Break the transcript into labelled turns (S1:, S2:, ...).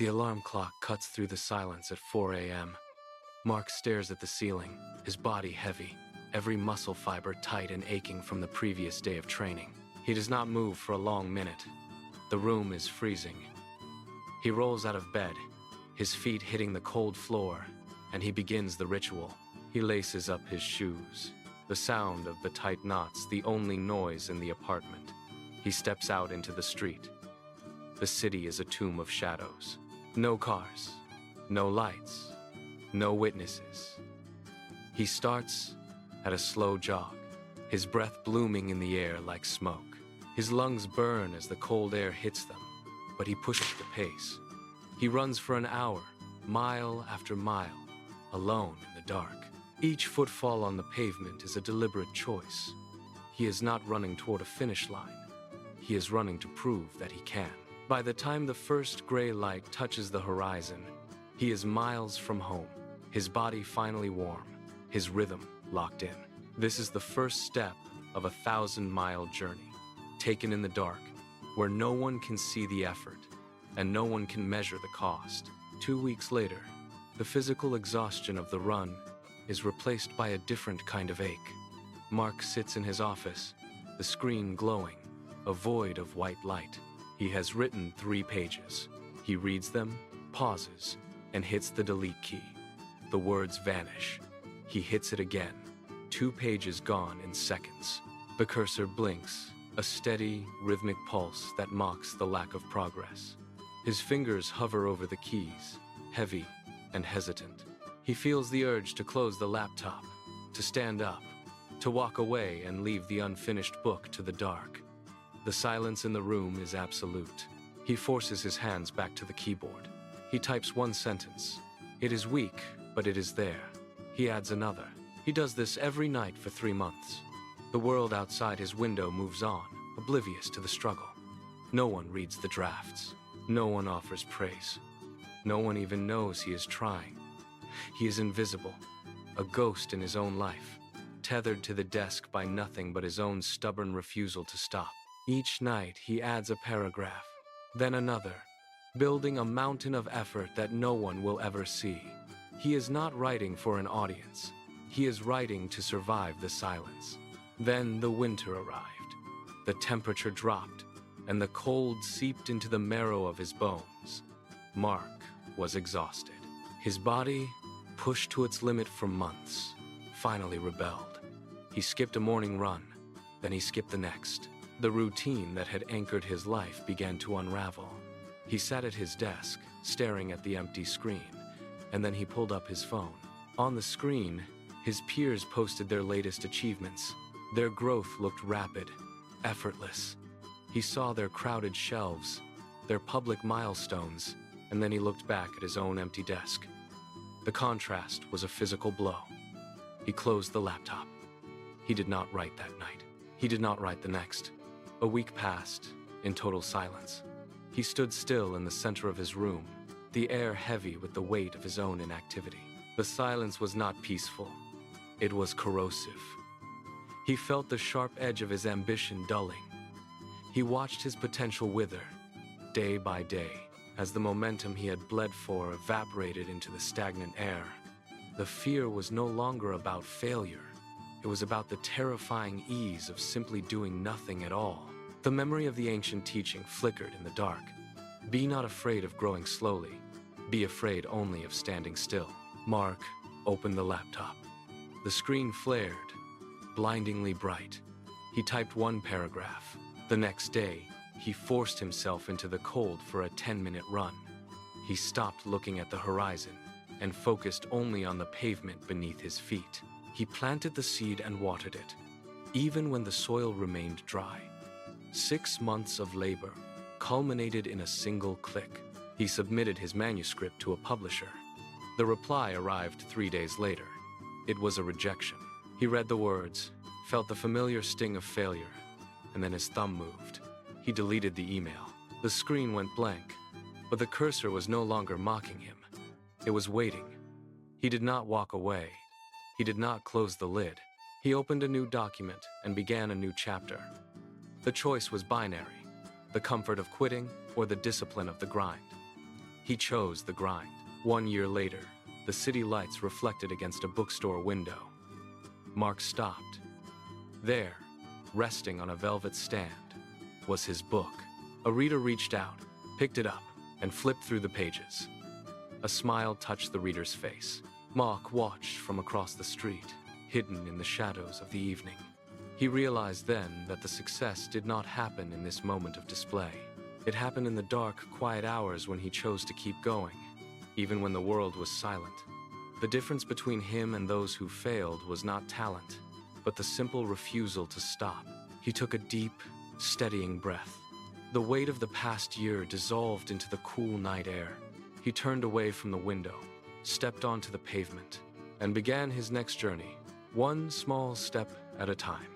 S1: The alarm clock cuts through the silence at 4 a.m. Mark stares at the ceiling, his body heavy, every muscle fiber tight and aching from the previous day of training. He does not move for a long minute. The room is freezing. He rolls out of bed, his feet hitting the cold floor, and he begins the ritual. He laces up his shoes, the sound of the tight knots the only noise in the apartment. He steps out into the street. The city is a tomb of shadows. No cars, no lights, no witnesses. He starts at a slow jog, his breath blooming in the air like smoke. His lungs burn as the cold air hits them, but he pushes the pace. He runs for an hour, mile after mile, alone in the dark. Each footfall on the pavement is a deliberate choice. He is not running toward a finish line. He is running to prove that he can. By the time the first gray light touches the horizon, he is miles from home, his body finally warm, his rhythm locked in. This is the first step of a 1,000-mile journey, taken in the dark, where no one can see the effort, and no one can measure the cost. 2 weeks later, the physical exhaustion of the run is replaced by a different kind of ache. Mark sits in his office, the screen glowing, a void of white light. He has written 3 pages. He reads them, pauses, and hits the delete key. The words vanish. He hits it again. 2 pages gone in seconds. The cursor blinks, a steady, rhythmic pulse that mocks the lack of progress. His fingers hover over the keys, heavy and hesitant. He feels the urge to close the laptop, to stand up, to walk away and leave the unfinished book to the dark. The silence in the room is absolute. He forces his hands back to the keyboard. He types 1 sentence. It is weak, but it is there. He adds another. He does this every night for 3 months. The world outside his window moves on, oblivious to the struggle. No one reads the drafts. No one offers praise. No one even knows he is trying. He is invisible, a ghost in his own life, tethered to the desk by nothing but his own stubborn refusal to stop. Each night he adds a paragraph, then another, building a mountain of effort that no one will ever see. He is not writing for an audience. He is writing to survive the silence. Then the winter arrived. The temperature dropped, and the cold seeped into the marrow of his bones. Mark was exhausted. His body, pushed to its limit for months, finally rebelled. He skipped a morning run, then he skipped the next. The routine that had anchored his life began to unravel. He sat at his desk, staring at the empty screen, and then he pulled up his phone. On the screen, his peers posted their latest achievements. Their growth looked rapid, effortless. He saw their crowded shelves, their public milestones, and then he looked back at his own empty desk. The contrast was a physical blow. He closed the laptop. He did not write that night. He did not write the next. A week passed, in total silence. He stood still in the center of his room, the air heavy with the weight of his own inactivity. The silence was not peaceful. It was corrosive. He felt the sharp edge of his ambition dulling. He watched his potential wither, day by day, as the momentum he had bled for evaporated into the stagnant air. The fear was no longer about failure. It was about the terrifying ease of simply doing nothing at all. The memory of the ancient teaching flickered in the dark. Be not afraid of growing slowly. Be afraid only of standing still. Mark opened the laptop. The screen flared, blindingly bright. He typed 1 paragraph. The next day, he forced himself into the cold for a 10-minute run. He stopped looking at the horizon and focused only on the pavement beneath his feet. He planted the seed and watered it, even when the soil remained dry. 6 months of labor culminated in a single click. He submitted his manuscript to a publisher. The reply arrived 3 days later. It was a rejection. He read the words, felt the familiar sting of failure, and then his thumb moved. He deleted the email. The screen went blank, but the cursor was no longer mocking him. It was waiting. He did not walk away. He did not close the lid. He opened a new document and began a new chapter. The choice was binary, the comfort of quitting or the discipline of the grind. He chose the grind. 1 year later, the city lights reflected against a bookstore window. Mark stopped. There, resting on a velvet stand, was his book. A reader reached out, picked it up, and flipped through the pages. A smile touched the reader's face. Mark watched from across the street, hidden in the shadows of the evening. He realized then that the success did not happen in this moment of display. It happened in the dark, quiet hours when he chose to keep going, even when the world was silent. The difference between him and those who failed was not talent, but the simple refusal to stop. He took a deep, steadying breath. The weight of the past year dissolved into the cool night air. He turned away from the window, stepped onto the pavement, and began his next journey, one small step at a time.